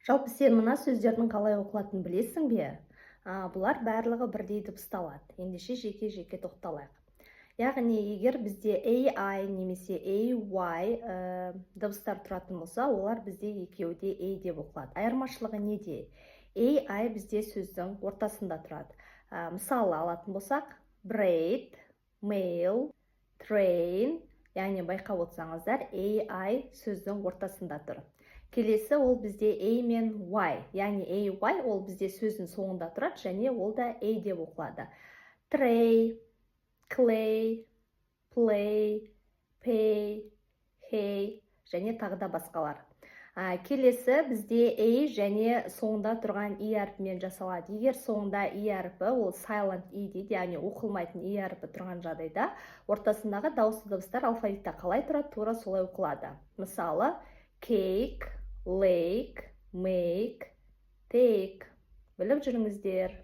Жалпы сен мына сөздердің қалай оқылатынын білесің бе? Бұлар барлығы бірдей дыбысталады. Ендеше жеке-жеке тоқталайық. Яғни, егер бізде AI немесе AY дыбыстар тұратын болса, олар бізде екеуі де A деп оқылады. Айырмашылығы неде? AI бізде сөздің ортасында тұрады. Мысалы алатын болсақ, braid, mail, train, яғни байқап отырсаңыздар, AI сөздің ортасында тұр. Келесі ол бізде A мен Y, яғни AY ол бізде сөздің соңында тұрады, және ол да A деп оқылады. Tray, clay, play, pay, hey, және тағы да басқалар. Келесі бізде A және соңында тұрған E әрпімен жасалады. Егер соңында E әрпі, ол silent E дейді, яғни оқылмайтын E әрпі тұрған жағдайда, ортасындағы дауысты дыбыстар алфавитта қалай тұрады, тура солай оқылады. Мысалы, cake, lake, make, take. Біліп жүріңіздер.